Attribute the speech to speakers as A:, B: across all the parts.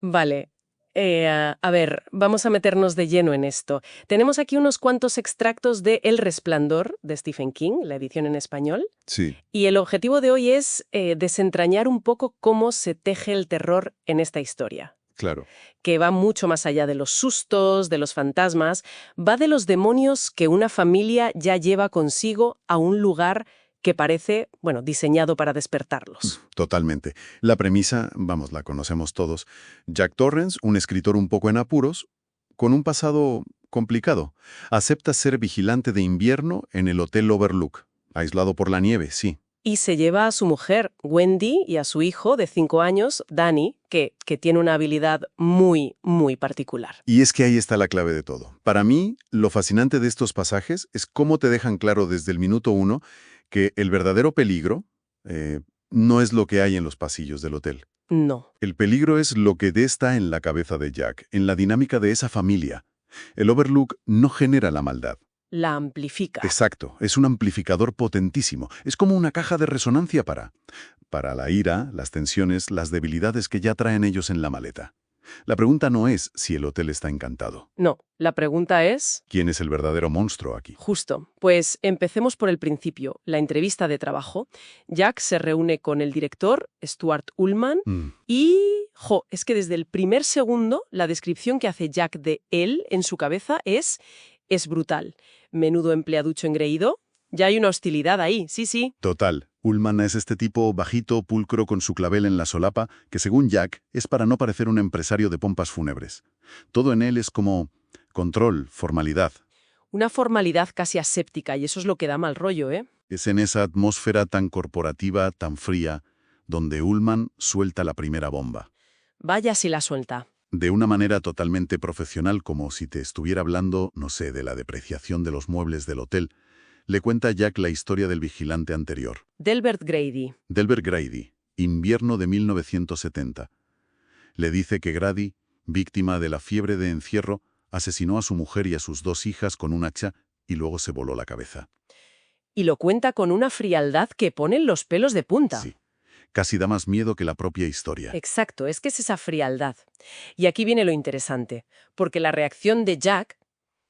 A: Vale. A ver, vamos a meternos de lleno en esto. Tenemos aquí unos cuantos extractos de El Resplandor, de Stephen King, la edición en español,
B: Sí,
A: y el objetivo de hoy es desentrañar un poco cómo se teje el terror en esta historia,
B: claro.
A: que va mucho más allá de los sustos, de los fantasmas, va de los demonios que una familia ya lleva consigo a un lugar que parece, bueno, diseñado para despertarlos.
B: Totalmente. La premisa, vamos, la conocemos todos. Jack Torrance, un escritor un poco en apuros, con un pasado complicado, acepta ser vigilante de invierno en el Hotel Overlook, aislado por la nieve, sí.
A: Y se lleva a su mujer, Wendy, y a su hijo de 5 años, Danny, que tiene una habilidad muy, muy particular.
B: Y es que ahí está la clave de todo. Para mí, lo fascinante de estos pasajes es cómo te dejan claro desde el minuto uno que el verdadero peligro eh, no es lo que hay en los pasillos del hotel.
A: No.
B: El peligro es lo que está en la cabeza de Jack, en la dinámica de esa familia. El Overlook no genera la maldad.
A: La amplifica.
B: Exacto, es un amplificador potentísimo. Es como una caja de resonancia para la ira, las tensiones, las debilidades que ya traen ellos en la maleta. La pregunta no es si el hotel está encantado.
A: No, la pregunta es...
B: ¿Quién es el verdadero monstruo aquí?
A: Justo. Pues empecemos por el principio, la entrevista de trabajo. Jack se reúne con el director, Stuart Ullman,
B: Mm,
A: y... es que desde el primer segundo la descripción que hace Jack de él en su cabeza es brutal. Menudo empleaducho engreído. Ya hay una hostilidad ahí, sí, sí.
B: Total. Ullman es este tipo bajito, pulcro, con su clavel en la solapa, que según Jack es para no parecer un empresario de pompas fúnebres. Todo en él es como control, formalidad.
A: Una formalidad casi aséptica, y eso es lo que da mal rollo, ¿eh?
B: Es en esa atmósfera tan corporativa, tan fría, donde Ullman suelta la primera bomba.
A: Vaya si la suelta.
B: De una manera totalmente profesional, como si te estuviera hablando, no sé, de la depreciación de los muebles del hotel, le cuenta a Jack la historia del vigilante anterior,
A: Delbert Grady.
B: Delbert Grady, invierno de 1970. Le dice que Grady, víctima de la fiebre de encierro, asesinó a su mujer y a sus 2 hijas con un hacha y luego se voló la cabeza.
A: Y lo cuenta con una frialdad que pone los pelos de punta.
B: Sí, casi da más miedo que la propia historia.
A: Exacto, es que es esa frialdad. Y aquí viene lo interesante, porque la reacción de Jack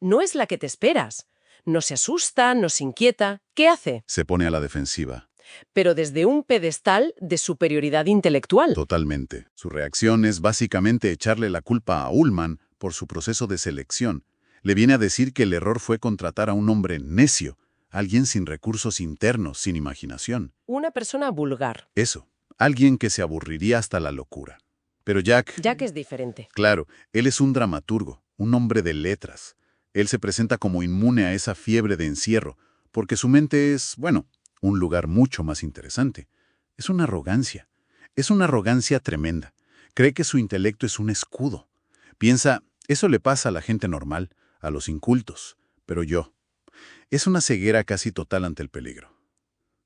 A: no es la que te esperas. No se asusta, no se inquieta. ¿Qué hace?
B: Se pone a la defensiva.
A: Pero desde un pedestal de superioridad intelectual.
B: Totalmente. Su reacción es básicamente echarle la culpa a Ullman por su proceso de selección. Le viene a decir que el error fue contratar a un hombre necio, alguien sin recursos internos, sin imaginación.
A: Una persona vulgar.
B: Eso, alguien que se aburriría hasta la locura. Pero Jack,
A: Jack es diferente.
B: claro, él es un dramaturgo, un hombre de letras. Él se presenta como inmune a esa fiebre de encierro, porque su mente es, bueno, un lugar mucho más interesante. Es una arrogancia. Es una arrogancia tremenda. Cree que su intelecto es un escudo. Piensa, eso le pasa a la gente normal, a los incultos, pero yo. Es una ceguera casi total ante el peligro.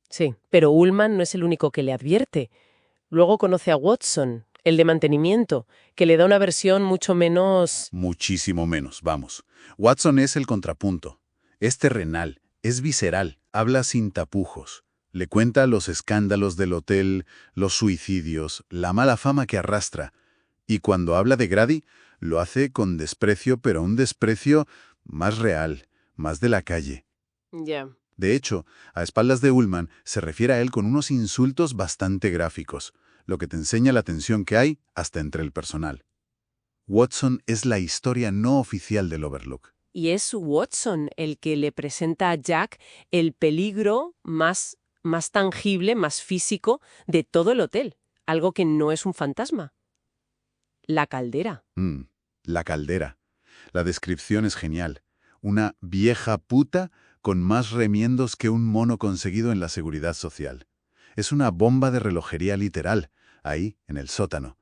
A: Sí, pero Ullman no es el único que le advierte. Luego conoce a Watson, el de mantenimiento, que le da una versión mucho menos...
B: Muchísimo menos, vamos. Watson es el contrapunto. Es terrenal, es visceral, habla sin tapujos. Le cuenta los escándalos del hotel, los suicidios, la mala fama que arrastra. Y cuando habla de Grady, lo hace con desprecio, pero un desprecio más real, más de la calle.
A: Ya.
B: De hecho, a espaldas de Ullman se refiere a él con unos insultos bastante gráficos, lo que te enseña la tensión que hay hasta entre el personal. Watson es la historia no oficial del Overlook.
A: Y es Watson el que le presenta a Jack el peligro más tangible, más físico de todo el hotel. Algo que no es un fantasma. La caldera.
B: La caldera. La descripción es genial. Una vieja puta con más remiendos que un mono conseguido en la seguridad social. Es una bomba de relojería literal, ahí, en el sótano.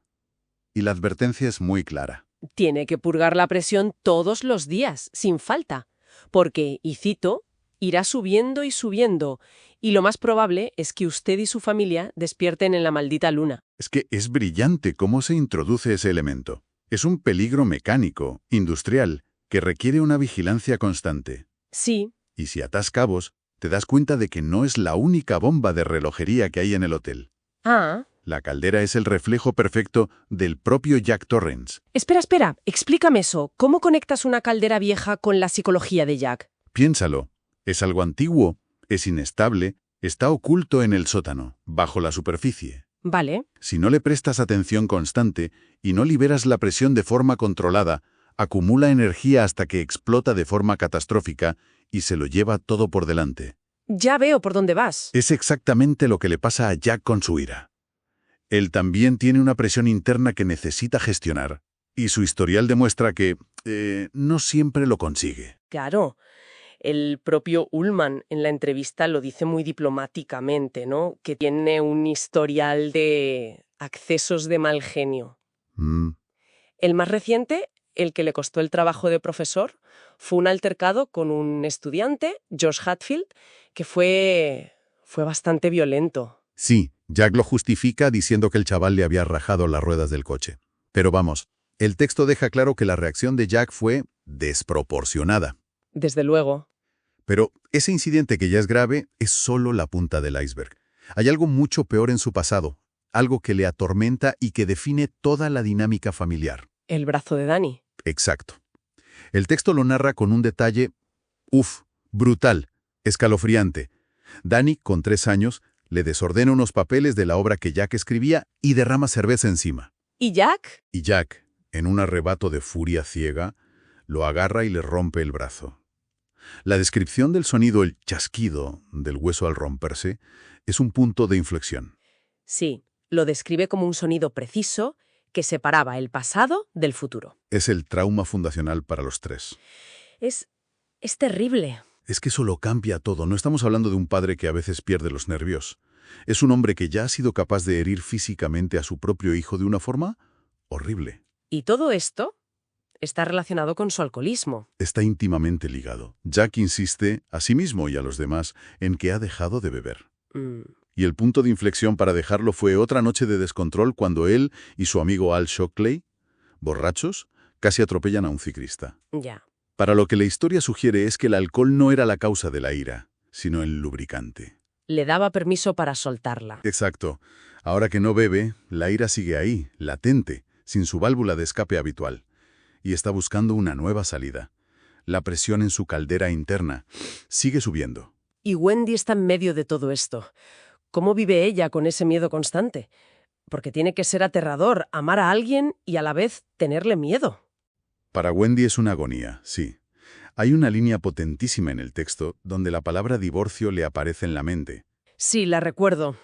B: Y la advertencia es muy clara.
A: Tiene que purgar la presión todos los días, sin falta. Porque, y cito, irá subiendo y subiendo. Y lo más probable es que usted y su familia despierten en la maldita luna.
B: Es que es brillante cómo se introduce ese elemento. Es un peligro mecánico, industrial, que requiere una vigilancia constante.
A: Sí,
B: Y si atas cabos, te das cuenta de que no es la única bomba de relojería que hay en el hotel.
A: ah,
B: La caldera es el reflejo perfecto del propio Jack Torrance.
A: Espera, explícame eso. ¿Cómo conectas una caldera vieja con la psicología de Jack?
B: Piénsalo. Es algo antiguo, es inestable, está oculto en el sótano, bajo la superficie.
A: Vale.
B: Si no le prestas atención constante y no liberas la presión de forma controlada, acumula energía hasta que explota de forma catastrófica y se lo lleva todo por delante.
A: Ya veo por dónde vas.
B: Es exactamente lo que le pasa a Jack con su ira. Él también tiene una presión interna que necesita gestionar, y su historial demuestra que no siempre lo consigue.
A: Claro. El propio Ullman en la entrevista lo dice muy diplomáticamente, ¿no? Que tiene un historial de accesos de mal genio. El más reciente, el que le costó el trabajo de profesor, fue un altercado con un estudiante, Josh Hatfield, que fue bastante violento.
B: Sí, Jack lo justifica diciendo que el chaval le había rajado las ruedas del coche. Pero vamos, el texto deja claro que la reacción de Jack fue desproporcionada.
A: Desde luego.
B: Pero ese incidente que ya es grave es solo la punta del iceberg. Hay algo mucho peor en su pasado, algo que le atormenta y que define toda la dinámica familiar.
A: El brazo de Danny.
B: Exacto. El texto lo narra con un detalle, brutal, escalofriante. Danny, con 3 años, le desordena unos papeles de la obra que Jack escribía y derrama cerveza encima.
A: ¿Y Jack?
B: Y Jack, en un arrebato de furia ciega, lo agarra y le rompe el brazo. La descripción del sonido, el chasquido del hueso al romperse, es un punto de inflexión.
A: Sí, lo describe como un sonido preciso que separaba el pasado del futuro.
B: Es el trauma fundacional para los 3.
A: Es terrible.
B: Es que eso lo cambia todo. No estamos hablando de un padre que a veces pierde los nervios. Es un hombre que ya ha sido capaz de herir físicamente a su propio hijo de una forma horrible.
A: Y todo esto está relacionado con su alcoholismo.
B: Está íntimamente ligado. Jack insiste a sí mismo y a los demás en que ha dejado de beber. Y el punto de inflexión para dejarlo fue otra noche de descontrol cuando él y su amigo Al Shockley, borrachos, casi atropellan a un ciclista.
A: Ya.
B: Para lo que la historia sugiere es que el alcohol no era la causa de la ira, sino el lubricante.
A: Le daba permiso para soltarla.
B: Exacto. Ahora que no bebe, la ira sigue ahí, latente, sin su válvula de escape habitual. Y está buscando una nueva salida. La presión en su caldera interna sigue subiendo.
A: Y Wendy está en medio de todo esto. ¿Cómo vive ella con ese miedo constante? Porque tiene que ser aterrador amar a alguien y a la vez tenerle miedo.
B: Para Wendy es una agonía, sí. Hay una línea potentísima en el texto donde la palabra divorcio le aparece en la mente.
A: Sí, la recuerdo.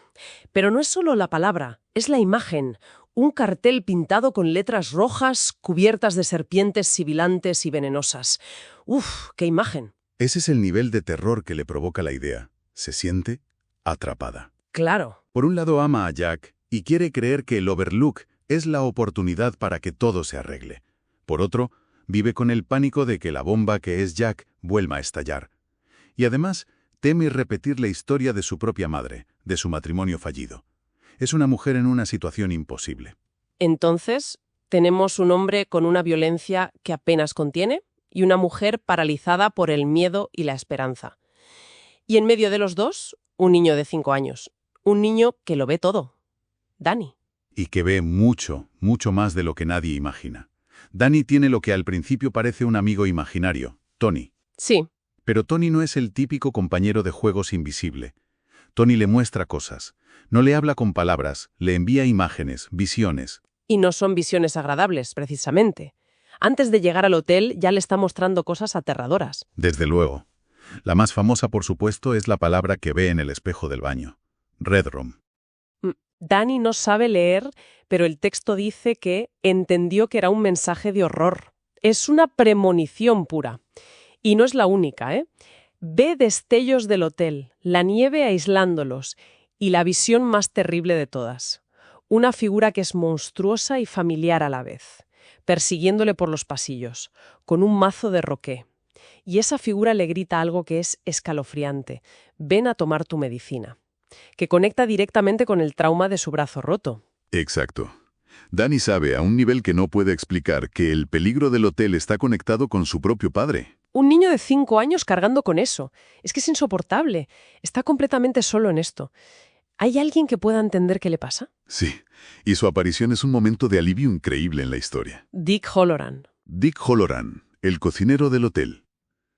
A: Pero no es solo la palabra, es la imagen. Un cartel pintado con letras rojas cubiertas de serpientes sibilantes y venenosas. ¡Uf! ¡Qué imagen!
B: Ese es el nivel de terror que le provoca la idea. Se siente atrapada.
A: Claro.
B: Por un lado ama a Jack y quiere creer que el Overlook es la oportunidad para que todo se arregle. Por otro, vive con el pánico de que la bomba que es Jack vuelva a estallar. Y además, teme repetir la historia de su propia madre, de su matrimonio fallido. Es una mujer en una situación imposible.
A: Entonces, tenemos un hombre con una violencia que apenas contiene y una mujer paralizada por el miedo y la esperanza. Y en medio de los dos, un niño de 5 años. Un niño que lo ve todo. Danny.
B: Y que ve mucho, mucho más de lo que nadie imagina. Danny tiene lo que al principio parece un amigo imaginario, Tony.
A: Sí.
B: Pero Tony no es el típico compañero de juegos invisible. Tony le muestra cosas. No le habla con palabras, le envía imágenes, visiones.
A: Y no son visiones agradables, precisamente. Antes de llegar al hotel ya le está mostrando cosas aterradoras.
B: Desde luego. La más famosa, por supuesto, es la palabra que ve en el espejo del baño. Red Room.
A: Danny no sabe leer, pero el texto dice que entendió que era un mensaje de horror. Es una premonición pura. Y no es la única, ¿eh? Ve destellos del hotel, la nieve aislándolos y la visión más terrible de todas. Una figura que es monstruosa y familiar a la vez, persiguiéndole por los pasillos, con un mazo de roqué. Y esa figura le grita algo que es escalofriante. Ven a tomar tu medicina. Que conecta directamente con el trauma de su brazo roto.
B: Exacto. Danny sabe, a un nivel que no puede explicar, que el peligro del hotel está conectado con su propio padre.
A: Un niño de 5 años cargando con eso. Es que es insoportable. Está completamente solo en esto. ¿Hay alguien que pueda entender qué le pasa?
B: Sí, y su aparición es un momento de alivio increíble en la historia.
A: Dick Halloran.
B: Dick Halloran, el cocinero del hotel.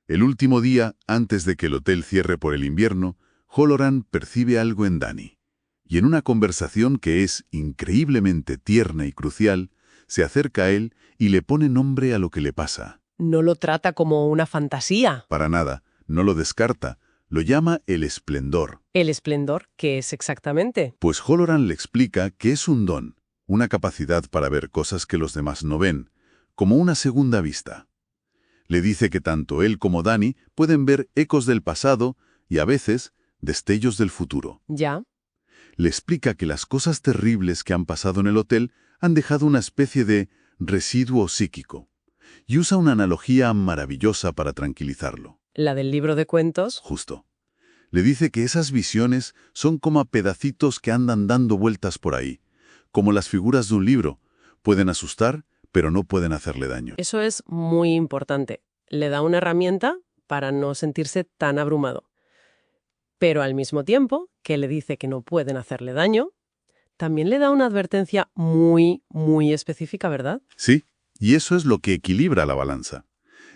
B: El último día, antes de que el hotel cierre por el invierno, Halloran percibe algo en Dani. Y en una conversación que es increíblemente tierna y crucial, se acerca a él y le pone nombre a lo que le pasa.
A: No lo trata como una fantasía.
B: Para nada, no lo descarta, lo llama el esplendor.
A: ¿El esplendor qué es exactamente?
B: Pues Halloran le explica que es un don, una capacidad para ver cosas que los demás no ven, como una segunda vista. Le dice que tanto él como Dani pueden ver ecos del pasado y a veces destellos del futuro.
A: Ya.
B: Le explica que las cosas terribles que han pasado en el hotel han dejado una especie de residuo psíquico. Y usa una analogía maravillosa para tranquilizarlo.
A: ¿La del libro de cuentos?
B: Justo. Le dice que esas visiones son como pedacitos que andan dando vueltas por ahí, como las figuras de un libro. Pueden asustar, pero no pueden hacerle daño.
A: Eso es muy importante. Le da una herramienta para no sentirse tan abrumado. Pero al mismo tiempo que le dice que no pueden hacerle daño, también le da una advertencia muy, muy específica, ¿verdad?
B: Sí, y eso es lo que equilibra la balanza.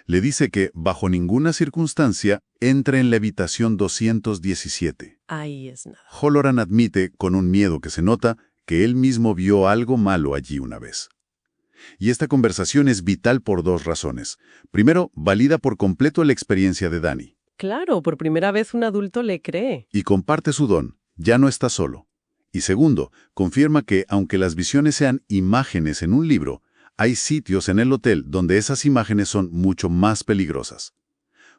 B: Le dice que, bajo ninguna circunstancia, entre en la habitación 217.
A: Ahí es nada.
B: Halloran admite, con un miedo que se nota, que él mismo vio algo malo allí una vez. Y esta conversación es vital por dos razones. Primero, valida por completo la experiencia de Dani.
A: Claro, por primera vez un adulto le cree.
B: Y comparte su don, ya no está solo. Y segundo, confirma que, aunque las visiones sean imágenes en un libro, hay sitios en el hotel donde esas imágenes son mucho más peligrosas.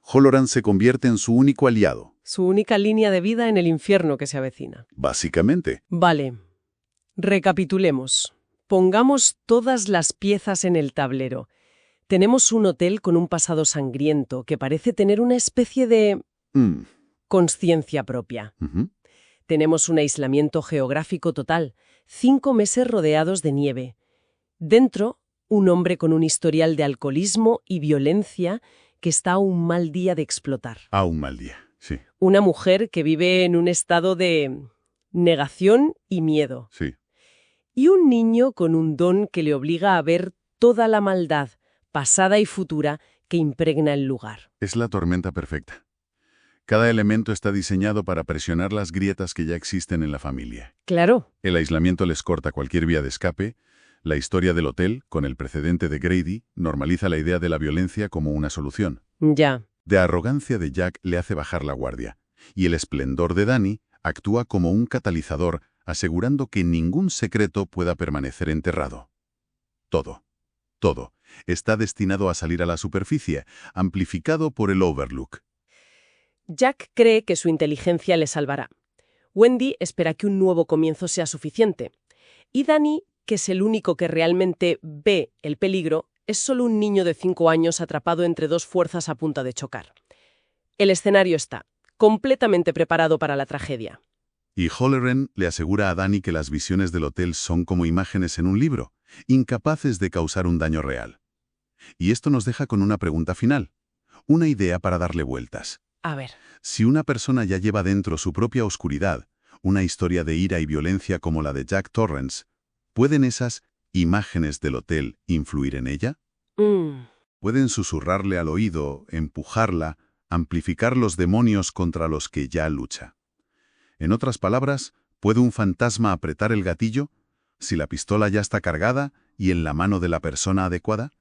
B: Halloran se convierte en su único aliado.
A: Su única línea de vida en el infierno que se avecina.
B: Básicamente.
A: Vale. Recapitulemos. Pongamos todas las piezas en el tablero. Tenemos un hotel con un pasado sangriento que parece tener una especie de consciencia propia. Tenemos un aislamiento geográfico total, 5 meses rodeados de nieve. Dentro, un hombre con un historial de alcoholismo y violencia que está a un mal día de explotar.
B: A un mal día, sí.
A: Una mujer que vive en un estado de negación y miedo.
B: Sí.
A: Y un niño con un don que le obliga a ver toda la maldad, pasada y futura, que impregna el lugar.
B: Es la tormenta perfecta. Cada elemento está diseñado para presionar las grietas que ya existen en la familia.
A: Claro.
B: El aislamiento les corta cualquier vía de escape. La historia del hotel, con el precedente de Grady, normaliza la idea de la violencia como una solución.
A: Ya.
B: De arrogancia de Jack le hace bajar la guardia. Y el esplendor de Dani actúa como un catalizador, asegurando que ningún secreto pueda permanecer enterrado. Todo, está destinado a salir a la superficie, amplificado por el Overlook.
A: Jack cree que su inteligencia le salvará. Wendy espera que un nuevo comienzo sea suficiente. Y Dani, que es el único que realmente ve el peligro, es solo un niño de 5 años atrapado entre dos fuerzas a punto de chocar. El escenario está completamente preparado para la tragedia.
B: Y Halloran le asegura a Dani que las visiones del hotel son como imágenes en un libro, incapaces de causar un daño real. Y esto nos deja con una pregunta final, una idea para darle vueltas.
A: A ver.
B: Si una persona ya lleva dentro su propia oscuridad, una historia de ira y violencia como la de Jack Torrance, ¿pueden esas imágenes del hotel influir en ella? ¿Pueden susurrarle al oído, empujarla, amplificar los demonios contra los que ya lucha? En otras palabras, ¿puede un fantasma apretar el gatillo si la pistola ya está cargada y en la mano de la persona adecuada?